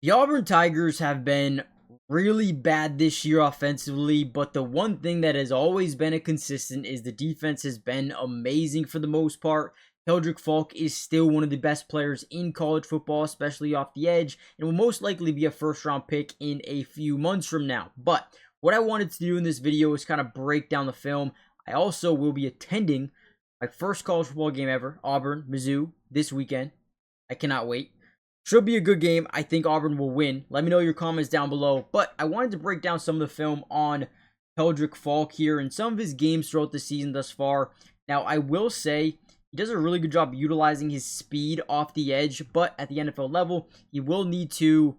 The Auburn Tigers have been really bad this year offensively, but the one thing that has always been a consistent is the defense has been amazing for the most part. Keldric Faulk is still one of the best players in college football, especially off the edge, and will most likely be a first-round pick in a few months from now. But what I wanted to do in this video is kind of break down the film. I also will be attending my first college football game ever, Auburn, Mizzou, this weekend. I cannot wait. Should be a good game. I think Auburn will win. Let me know your comments down below. But I wanted to break down some of the film on Keldric Faulk here and some of his games throughout the season thus far. Now, I will say he does a really good job utilizing his speed off the edge, but at the NFL level, he will need to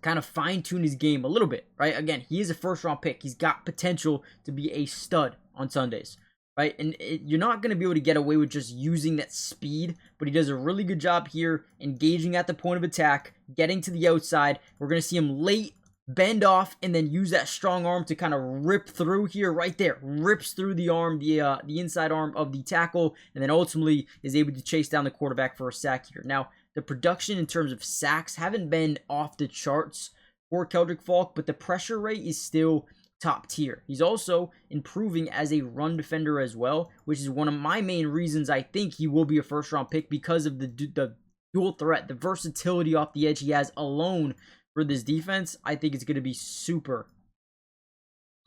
kind of fine-tune his game a little bit, right? Again, he is a first-round pick. He's got potential to be a stud on Sundays, right? And you're not going to be able to get away with just using that speed, but he does a really good job here engaging at the point of attack, getting to the outside. We're going to see him late bend off and then use that strong arm to kind of rip through here, right there. Rips through the arm, the inside arm of the tackle, and then ultimately is able to chase down the quarterback for a sack here. Now, the production in terms of sacks haven't been off the charts for Keldric Faulk, but the pressure rate is still top tier. He's also improving as a run defender as well, which is one of my main reasons I think he will be a first-round pick because of the dual threat, the versatility off the edge he has alone for this defense. I think it's going to be super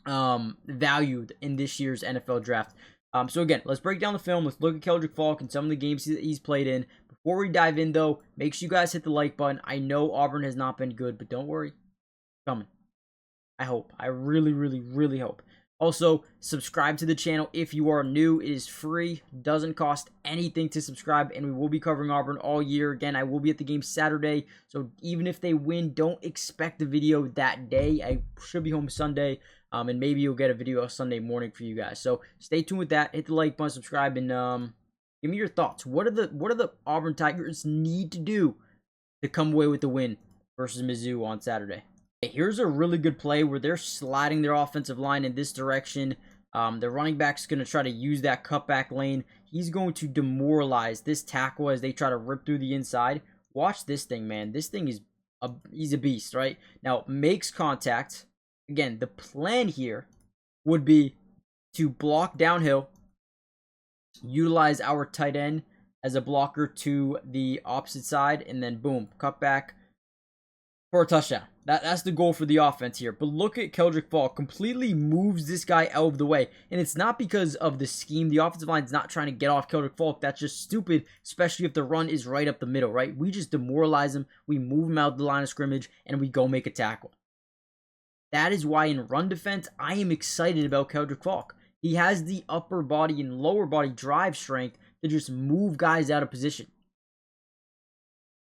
valued in this year's NFL draft. So again, let's break down the film. Let's look at Keldric Faulk and some of the games he's played in. Before we dive in, though, make sure you guys hit the like button. I know Auburn has not been good, but don't worry. It's coming. I hope. I really, really, really hope. Also, subscribe to the channel if you are new. It is free. Doesn't cost anything to subscribe, and we will be covering Auburn all year. Again, I will be at the game Saturday, so even if they win, don't expect a video that day. I should be home Sunday, and maybe you'll get a video Sunday morning for you guys. So stay tuned with that. Hit the like button, subscribe, and give me your thoughts. What do the Auburn Tigers need to do to come away with the win versus Mizzou on Saturday? Here's a really good play where they're sliding their offensive line in this direction. The running back's going to try to use that cutback lane. He's going to demoralize this tackle as they try to rip through the inside. Watch this thing, man. This thing is he's a beast, right? Now, makes contact. Again, the plan here would be to block downhill, utilize our tight end as a blocker to the opposite side, and then boom, cut back for a touchdown. That's the goal for the offense here. But look at Keldric Faulk. Completely moves this guy out of the way. And it's not because of the scheme. The offensive line's not trying to get off Keldric Faulk. That's just stupid, especially if the run is right up the middle, right? We just demoralize him. We move him out the line of scrimmage, and we go make a tackle. That is why in run defense, I am excited about Keldric Faulk. He has the upper body and lower body drive strength to just move guys out of position.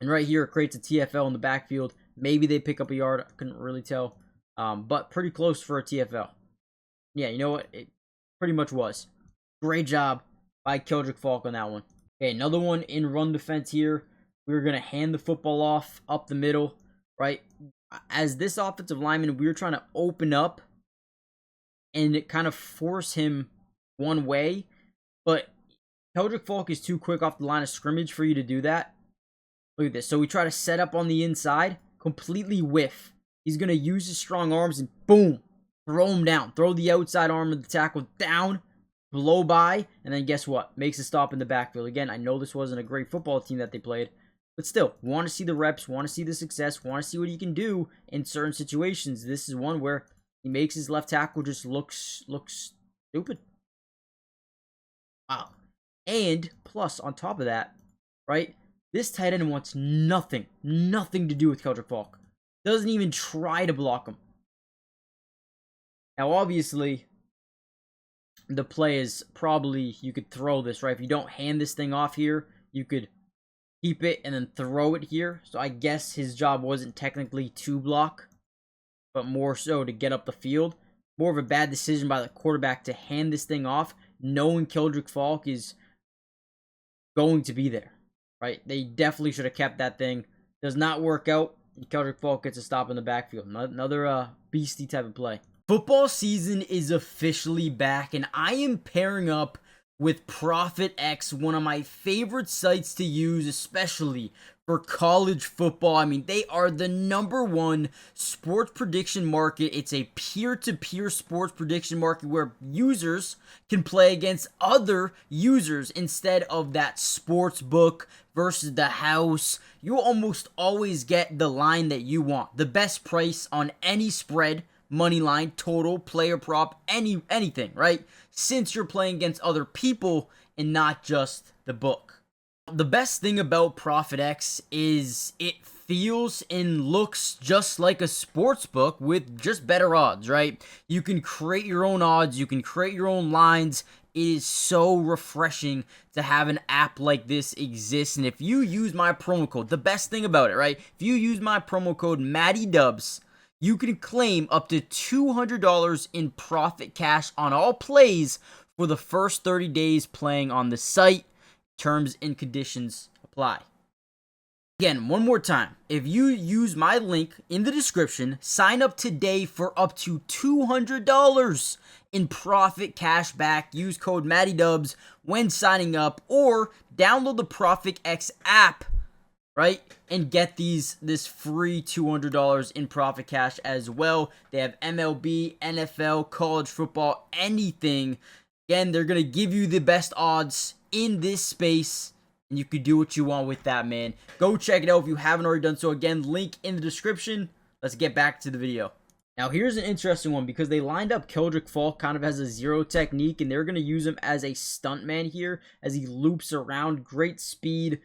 And right here, it creates a TFL in the backfield. Maybe they pick up a yard. I couldn't really tell. But pretty close for a TFL. Yeah, you know what? It pretty much was. Great job by Keldric Faulk on that one. Okay, another one in run defense here. We're going to hand the football off up the middle, right? As this offensive lineman, we were trying to open up and kind of force him one way. But Keldric Faulk is too quick off the line of scrimmage for you to do that. Look at this. So we try to set up on the inside. Completely whiff. He's going to use his strong arms and boom, throw him down. Throw the outside arm of the tackle down, blow by, and then guess what? Makes a stop in the backfield. Again, I know this wasn't a great football team that they played, but still, want to see the reps, want to see the success, want to see what he can do in certain situations. This is one where he makes his left tackle just looks stupid. Wow. And plus, on top of that, right? This tight end wants nothing to do with Keldric Faulk. Doesn't even try to block him. Now, obviously, the play is probably, you could throw this, right? If you don't hand this thing off here, you could keep it and then throw it here. So I guess his job wasn't technically to block, but more so to get up the field. More of a bad decision by the quarterback to hand this thing off, knowing Keldric Faulk is going to be there. Right, they definitely should have kept that thing. Does not work out. Keldric Faulk gets a stop in the backfield. Another beastie type of play. Football season is officially back, and I am pairing up with Profit X, one of my favorite sites to use, especially for college football. I mean, they are the #1 sports prediction market. It's a peer-to-peer sports prediction market where users can play against other users instead of that sports book versus the house. You almost always get the line that you want. The best price on any spread, money line, total, player prop, anything, right? Since you're playing against other people and not just the book. The best thing about ProfitX is it feels and looks just like a sports book with just better odds, right? You can create your own odds, you can create your own lines. It is so refreshing to have an app like this exist. And if you use my promo code, the best thing about it, right? If you use my promo code MattyDubs, you can claim up to $200 in profit cash on all plays for the first 30 days playing on the site. Terms and conditions apply. Again, one more time. If you use my link in the description, sign up today for up to $200 in profit cash back. Use code MattyDubs when signing up, or download the ProfitX app, right? And get this free $200 in profit cash as well. They have MLB, NFL, college football, anything. Again, they're going to give you the best odds in this space, and you could do what you want with that, man. Go check it out if you haven't already done so. Again, link in the description. Let's get back to the video. Now, here's an interesting one because they lined up Keldric Faulk kind of as a zero technique, and they're going to use him as a stuntman here as he loops around. Great speed,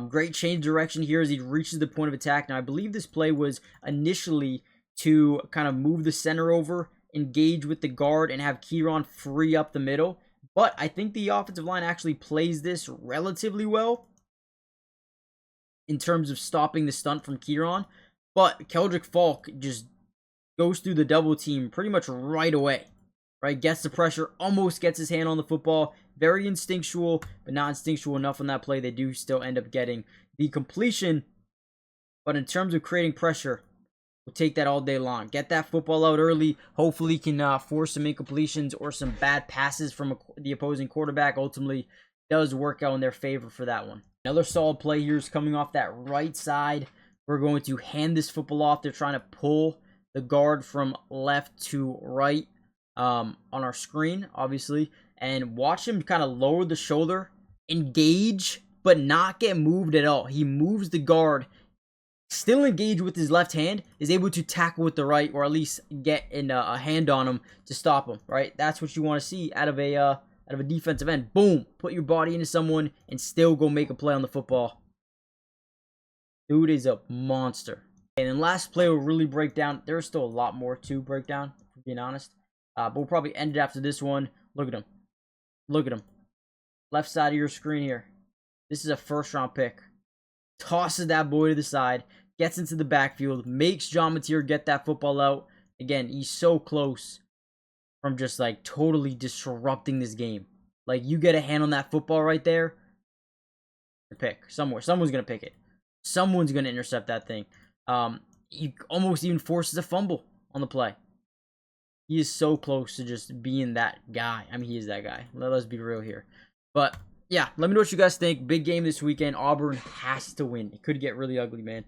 great change direction here as he reaches the point of attack. Now, I believe this play was initially to kind of move the center over, engage with the guard, and have Kieran free up the middle. But I think the offensive line actually plays this relatively well in terms of stopping the stunt from Kieran. But Keldric Faulk just goes through the double team pretty much right away. Right? Gets the pressure, almost gets his hand on the football. Very instinctual, but not instinctual enough on that play. They do still end up getting the completion. But in terms of creating pressure, we'll take that all day long. Get that football out early. Hopefully can force some incompletions or some bad passes from the opposing quarterback. Ultimately, does work out in their favor for that one. Another solid play here is coming off that right side. We're going to hand this football off. They're trying to pull the guard from left to right on our screen, obviously. And watch him kind of lower the shoulder, engage, but not get moved at all. He moves the guard, still engaged with his left hand, is able to tackle with the right, or at least get in a hand on him to stop him, right? That's what you want to see out of a defensive end. Boom! Put your body into someone and still go make a play on the football. Dude is a monster. And then last play will really break down. There's still a lot more to break down, for being honest. But we'll probably end it after this one. Look at him. Look at him. Left side of your screen here. This is a first-round pick. Tosses that boy to the side, gets into the backfield, makes John Mateer get that football out. Again, he's so close from just like totally disrupting this game. Like, you get a hand on that football right there, pick somewhere. Someone's gonna pick it. Someone's gonna intercept that thing. He almost even forces a fumble on the play. He is so close to just being that guy. I mean, he is that guy. Let's be real here. But yeah, let me know what you guys think. Big game this weekend. Auburn has to win. It could get really ugly, man.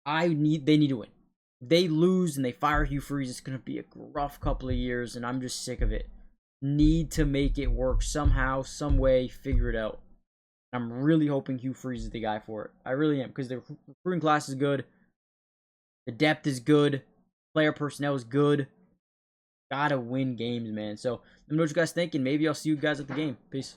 They need to win. If they lose and they fire Hugh Freeze, it's going to be a rough couple of years, and I'm just sick of it. Need to make it work somehow, some way, figure it out. I'm really hoping Hugh Freeze is the guy for it. I really am, because the recruiting class is good. The depth is good. Player personnel is good. Gotta win games, man. So let me know what you guys think, and maybe I'll see you guys at the game. Peace.